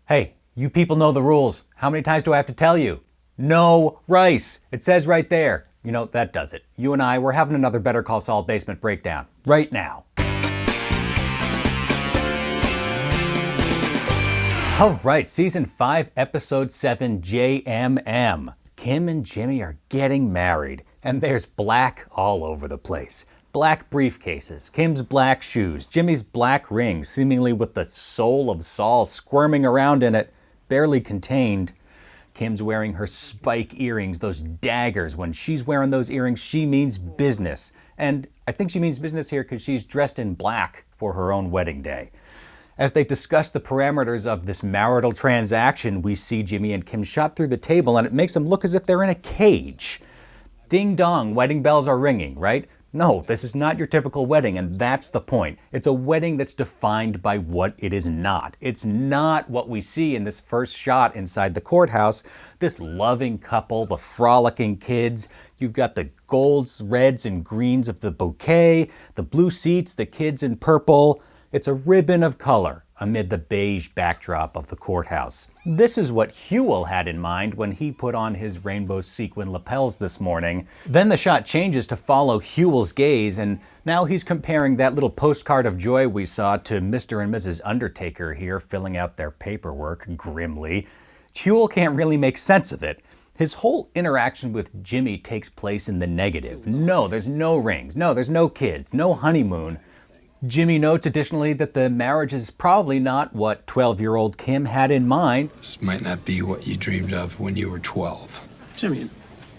Hey, you people know the rules. How many times do I have to tell you? No rice. It says right there. You know, that does it. You and I, we're having another Better Call Saul basement breakdown. Right now. All right, Season 5, Episode 7, JMM. Kim and Jimmy are getting married, and there's black all over the place. Black briefcases, Kim's black shoes, Jimmy's black ring, seemingly with the soul of Saul squirming around in it, barely contained. Kim's wearing her spike earrings, those daggers. When she's wearing those earrings, she means business. And I think she means business here because she's dressed in black for her own wedding day. As they discuss the parameters of this marital transaction, we see Jimmy and Kim shot through the table, and it makes them look as if they're in a cage. Ding dong, wedding bells are ringing, right? No, this is not your typical wedding, and that's the point. It's a wedding that's defined by what it is not. It's not what we see in this first shot inside the courthouse. This loving couple, the frolicking kids. You've got the golds, reds, and greens of the bouquet, the blue seats, the kids in purple. It's a ribbon of color amid the beige backdrop of the courthouse. This is what Wachtell had in mind when he put on his rainbow sequin lapels this morning. Then the shot changes to follow Wachtell's gaze, and now he's comparing that little postcard of joy we saw to Mr. and Mrs. Undertaker here filling out their paperwork grimly. Wachtell can't really make sense of it. His whole interaction with Jimmy takes place in the negative. No, there's no rings. No, there's no kids. No honeymoon. Jimmy notes additionally that the marriage is probably not what 12-year-old Kim had in mind. This might not be what you dreamed of when you were 12. Jimmy,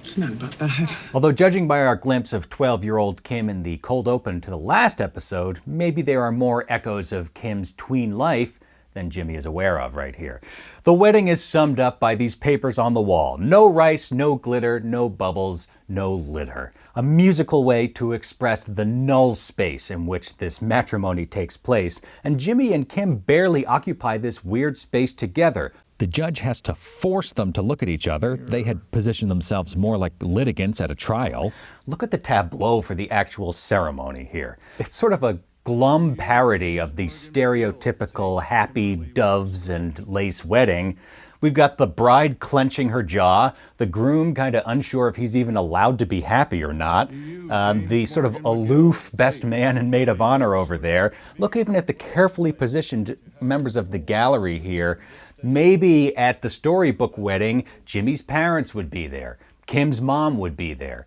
it's not about that. Although judging by our glimpse of 12-year-old Kim in the cold open to the last episode, maybe there are more echoes of Kim's tween life than Jimmy is aware of right here. The wedding is summed up by these papers on the wall. No rice, no glitter, no bubbles, no litter. A musical way to express the null space in which this matrimony takes place. And Jimmy and Kim barely occupy this weird space together. The judge has to force them to look at each other. They had positioned themselves more like litigants at a trial. Look at the tableau for the actual ceremony here. It's sort of a glum parody of the stereotypical happy doves and lace wedding. We've got the bride clenching her jaw, the groom kind of unsure if he's even allowed to be happy or not, the sort of aloof best man and maid of honor over there. Look even at the carefully positioned members of the gallery here. Maybe at the storybook wedding, Jimmy's parents would be there. Kim's mom would be there.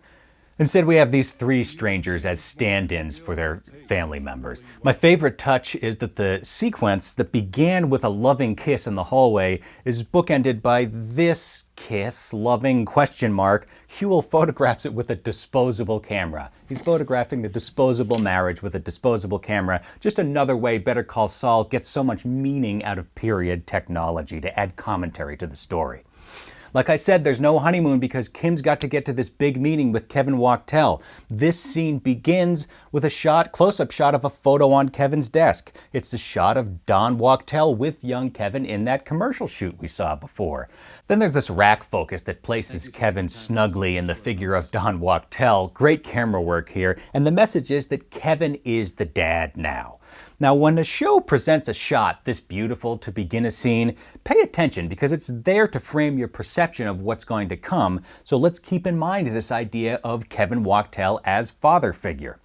Instead, we have these three strangers as stand-ins for their family members. My favorite touch is that the sequence that began with a loving kiss in the hallway is bookended by this kiss, loving question mark. Wachtell photographs it with a disposable camera. He's photographing the disposable marriage with a disposable camera. Just another way Better Call Saul gets so much meaning out of period technology to add commentary to the story. Like I said, there's no honeymoon because Kim's got to get to this big meeting with Kevin Wachtell. This scene begins with a close-up shot of a photo on Kevin's desk. It's the shot of Don Wachtell with young Kevin in that commercial shoot we saw before. Then there's this rack focus that places Kevin snugly in the figure of Don Wachtell. Great camera work here. And the message is that Kevin is the dad now. Now, when a show presents a shot this beautiful to begin a scene, pay attention because it's there to frame your perception of what's going to come. So let's keep in mind this idea of Kevin Wachtell as father figure.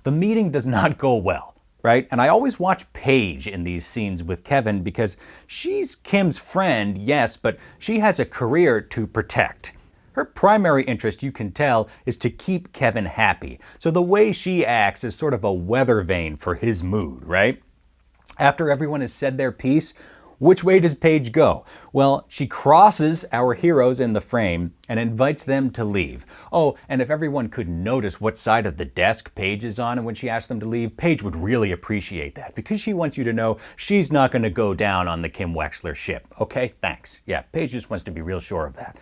The meeting does not go well, right? And I always watch Paige in these scenes with Kevin because she's Kim's friend, yes, but she has a career to protect. Her primary interest, you can tell, is to keep Kevin happy. So the way she acts is sort of a weather vane for his mood, right? After everyone has said their piece, which way does Paige go? Well, she crosses our heroes in the frame and invites them to leave. Oh, and if everyone could notice what side of the desk Paige is on and when she asks them to leave, Paige would really appreciate that because she wants you to know she's not going to go down on the Kim Wexler ship. Okay, thanks. Yeah, Paige just wants to be real sure of that.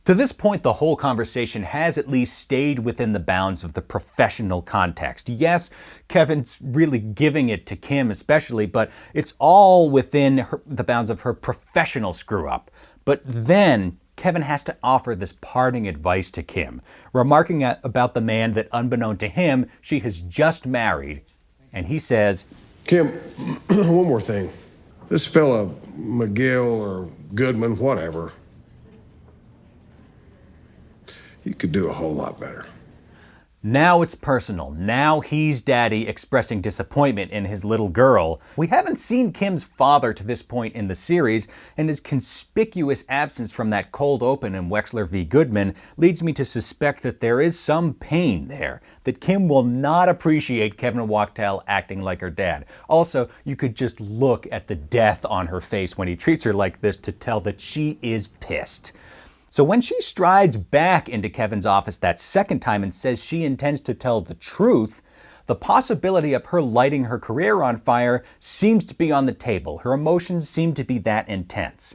To this point, the whole conversation has at least stayed within the bounds of the professional context. Yes, Kevin's really giving it to Kim especially, but it's all within the bounds of her professional screw-up. But then Kevin has to offer this parting advice to Kim, remarking about the man that, unbeknown to him, she has just married. And he says, Kim, one more thing. This fella, McGill or Goodman, whatever, you could do a whole lot better. Now it's personal. Now he's daddy expressing disappointment in his little girl. We haven't seen Kim's father to this point in the series, and his conspicuous absence from that cold open in Wexler v. Goodman leads me to suspect that there is some pain there, that Kim will not appreciate Kevin Wachtell acting like her dad. Also, you could just look at the death on her face when he treats her like this to tell that she is pissed. So when she strides back into Kevin's office that second time and says she intends to tell the truth, the possibility of her lighting her career on fire seems to be on the table. Her emotions seem to be that intense.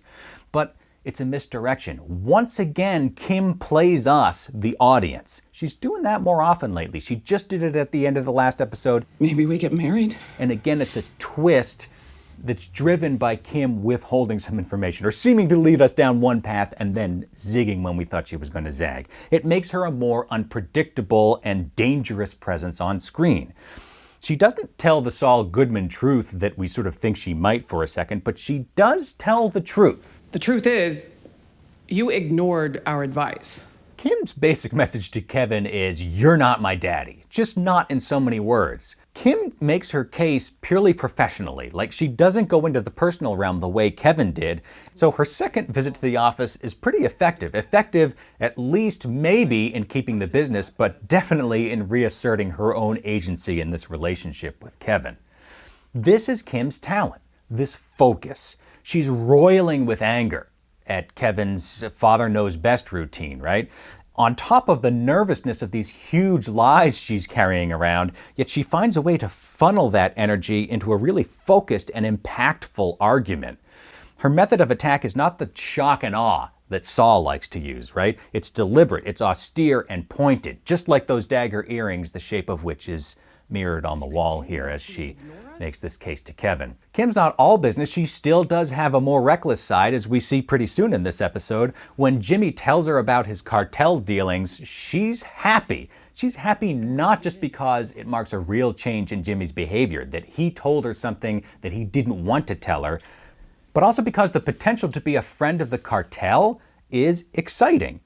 But it's a misdirection. Once again, Kim plays us, the audience. She's doing that more often lately. She just did it at the end of the last episode. Maybe we get married? And again, it's a twist that's driven by Kim withholding some information or seeming to lead us down one path and then zigging when we thought she was going to zag. It makes her a more unpredictable and dangerous presence on screen. She doesn't tell the Saul Goodman truth that we sort of think she might for a second, but she does tell the truth. The truth is, you ignored our advice. Kim's basic message to Kevin is, you're not my daddy, just not in so many words. Kim makes her case purely professionally, like she doesn't go into the personal realm the way Kevin did, so her second visit to the office is pretty effective. Effective at least maybe in keeping the business, but definitely in reasserting her own agency in this relationship with Kevin. This is Kim's talent, this focus. She's roiling with anger at Kevin's father knows best routine, right? On top of the nervousness of these huge lies she's carrying around, yet she finds a way to funnel that energy into a really focused and impactful argument. Her method of attack is not the shock and awe that Saul likes to use, right? It's deliberate, it's austere and pointed, just like those dagger earrings, the shape of which is mirrored on the wall here as she makes this case to Kevin. Kim's not all business. She still does have a more reckless side, as we see pretty soon in this episode. When Jimmy tells her about his cartel dealings, she's happy. She's happy not just because it marks a real change in Jimmy's behavior, that he told her something that he didn't want to tell her, but also because the potential to be a friend of the cartel is exciting.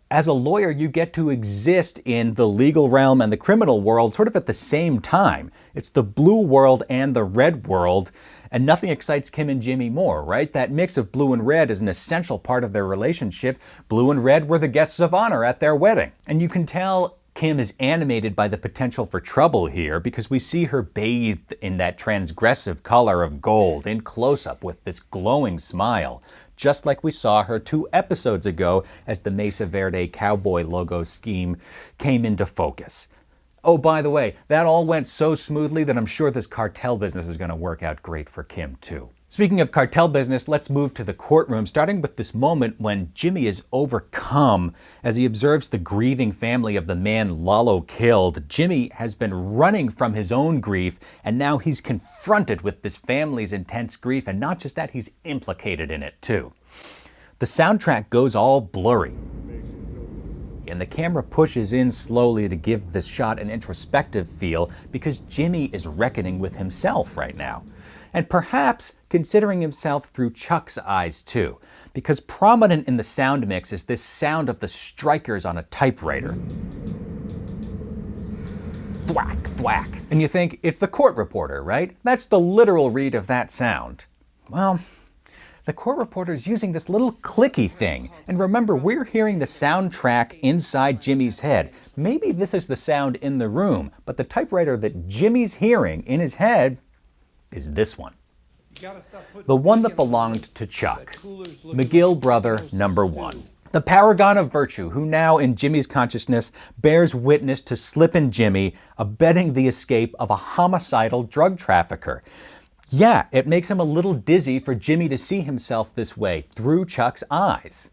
As a lawyer, you get to exist in the legal realm and the criminal world sort of at the same time. It's the blue world and the red world, and nothing excites Kim and Jimmy more, right? That mix of blue and red is an essential part of their relationship. Blue and red were the guests of honor at their wedding. And you can tell Kim is animated by the potential for trouble here because we see her bathed in that transgressive color of gold in close-up with this glowing smile, just like we saw her 2 episodes ago as the Mesa Verde cowboy logo scheme came into focus. Oh, by the way, that all went so smoothly that I'm sure this cartel business is going to work out great for Kim too. Speaking of cartel business, let's move to the courtroom, starting with this moment when Jimmy is overcome as he observes the grieving family of the man Lalo killed. Jimmy has been running from his own grief, and now he's confronted with this family's intense grief, and not just that, he's implicated in it too. The soundtrack goes all blurry, and the camera pushes in slowly to give this shot an introspective feel because Jimmy is reckoning with himself right now. And perhaps considering himself through Chuck's eyes too, because prominent in the sound mix is this sound of the strikers on a typewriter. Thwack, thwack. And you think, it's the court reporter, right? That's the literal read of that sound. Well, the court reporter's using this little clicky thing. And remember, we're hearing the soundtrack inside Jimmy's head. Maybe this is the sound in the room, but the typewriter that Jimmy's hearing in his head is this one. The one that belonged to Chuck, McGill brother number 1. The paragon of virtue who now in Jimmy's consciousness bears witness to Slippin' Jimmy abetting the escape of a homicidal drug trafficker. Yeah, it makes him a little dizzy for Jimmy to see himself this way through Chuck's eyes.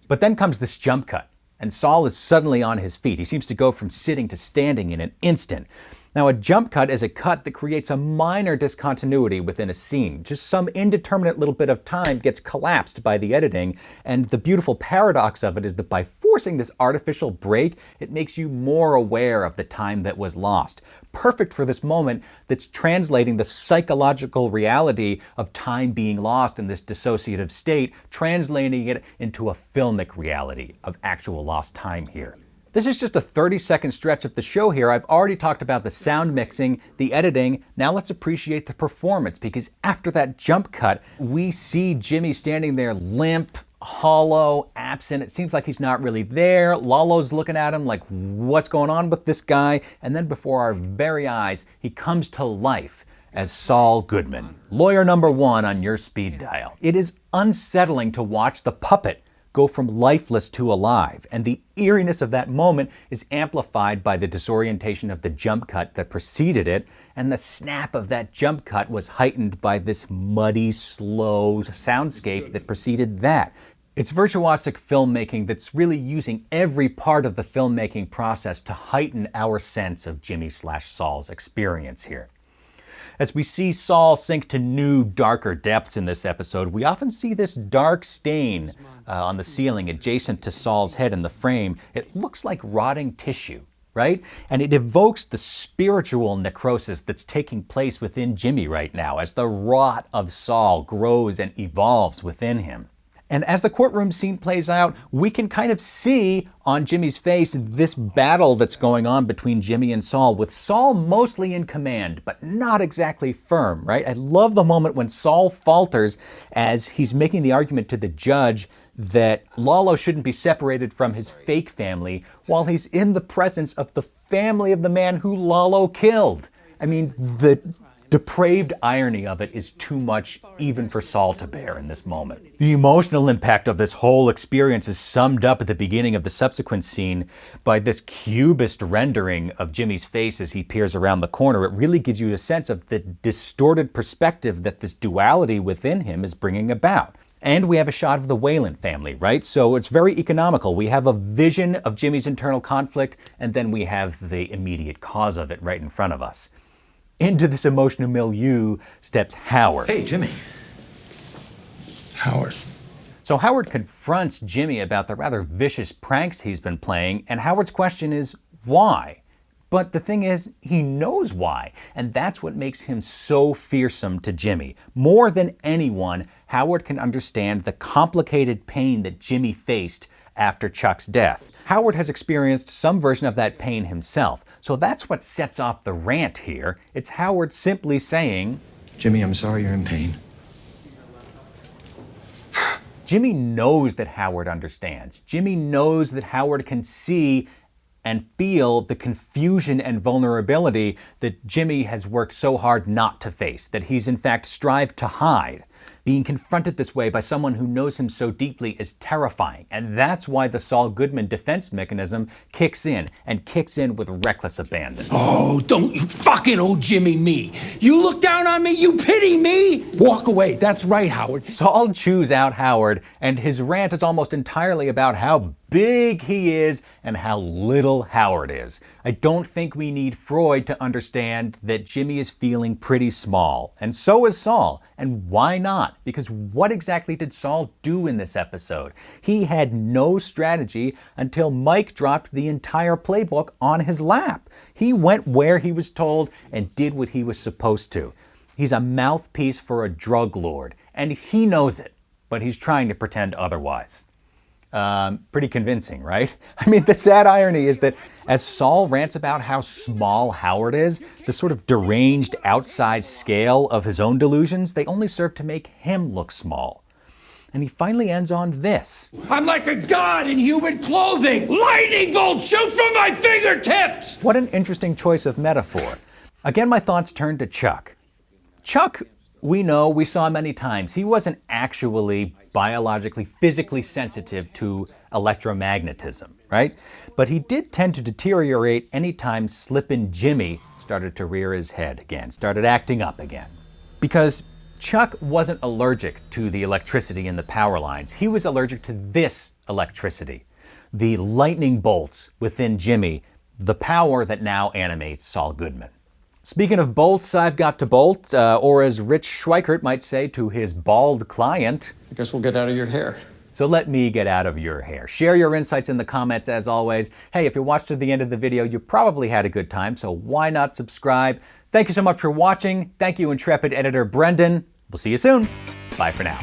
But then comes this jump cut, and Saul is suddenly on his feet. He seems to go from sitting to standing in an instant. Now, a jump cut is a cut that creates a minor discontinuity within a scene. Just some indeterminate little bit of time gets collapsed by the editing, and the beautiful paradox of it is that by forcing this artificial break, it makes you more aware of the time that was lost. Perfect for this moment that's translating the psychological reality of time being lost in this dissociative state, translating it into a filmic reality of actual lost time here. This is just a 30-second stretch of the show here. I've already talked about the sound mixing, the editing. Now let's appreciate the performance, because after that jump cut, we see Jimmy standing there limp, hollow, absent. It seems like he's not really there. Lalo's looking at him like, what's going on with this guy? And then before our very eyes, he comes to life as Saul Goodman, lawyer number 1 on your speed dial. It is unsettling to watch the puppet go from lifeless to alive, and the eeriness of that moment is amplified by the disorientation of the jump cut that preceded it, and the snap of that jump cut was heightened by this muddy, slow soundscape that preceded that. It's virtuosic filmmaking that's really using every part of the filmmaking process to heighten our sense of Jimmy/Saul's experience here. As we see Saul sink to new, darker depths in this episode, we often see this dark stain on the ceiling adjacent to Saul's head in the frame. It looks like rotting tissue, right? And it evokes the spiritual necrosis that's taking place within Jimmy right now as the rot of Saul grows and evolves within him. And as the courtroom scene plays out, we can kind of see on Jimmy's face this battle that's going on between Jimmy and Saul, with Saul mostly in command, but not exactly firm, right? I love the moment when Saul falters as he's making the argument to the judge that Lalo shouldn't be separated from his fake family while he's in the presence of the family of the man who Lalo killed. I mean, the depraved irony of it is too much even for Saul to bear in this moment. The emotional impact of this whole experience is summed up at the beginning of the subsequent scene by this cubist rendering of Jimmy's face as he peers around the corner. It really gives you a sense of the distorted perspective that this duality within him is bringing about. And we have a shot of the Wayland family, right? So it's very economical. We have a vision of Jimmy's internal conflict, and then we have the immediate cause of it right in front of us. Into this emotional milieu steps Howard. Hey, Jimmy. Howard. So Howard confronts Jimmy about the rather vicious pranks he's been playing, and Howard's question is, why? But the thing is, he knows why, and that's what makes him so fearsome to Jimmy. More than anyone, Howard can understand the complicated pain that Jimmy faced after Chuck's death. Howard has experienced some version of that pain himself, so that's what sets off the rant here. It's Howard simply saying, Jimmy, I'm sorry you're in pain. Jimmy knows that Howard understands. Jimmy knows that Howard can see and feel the confusion and vulnerability that Jimmy has worked so hard not to face, that he's in fact strived to hide. Being confronted this way by someone who knows him so deeply is terrifying, and that's why the Saul Goodman defense mechanism kicks in, and kicks in with reckless abandon. Oh, don't you fucking owe Jimmy me. You look down on me, you pity me. Walk away. That's right, Howard. Saul chews out Howard, and his rant is almost entirely about how big he is and how little Howard is. I don't think we need Freud to understand that Jimmy is feeling pretty small, and so is Saul. And why not? Because what exactly did Saul do in this episode? He had no strategy until Mike dropped the entire playbook on his lap. He went where he was told and did what he was supposed to. He's a mouthpiece for a drug lord, and he knows it, but he's trying to pretend otherwise. Pretty convincing, right? I mean, the sad irony is that as Saul rants about how small Howard is, the sort of deranged outsized scale of his own delusions, they only serve to make him look small. And he finally ends on this. I'm like a god in human clothing. Lightning bolts shoot from my fingertips. What an interesting choice of metaphor. Again, my thoughts turn to Chuck. Chuck, we know, we saw many times, he wasn't actually biologically, physically sensitive to electromagnetism, right? But he did tend to deteriorate anytime Slippin' Jimmy started to rear his head again, started acting up again. Because Chuck wasn't allergic to the electricity in the power lines. He was allergic to this electricity, the lightning bolts within Jimmy, the power that now animates Saul Goodman. Speaking of bolts, I've got to bolt, or as Rich Schweikert might say to his bald client, I guess we'll get out of your hair. So let me get out of your hair. Share your insights in the comments as always. Hey, if you watched to the end of the video, you probably had a good time, so why not subscribe? Thank you so much for watching. Thank you, Intrepid editor Brendan. We'll see you soon. Bye for now.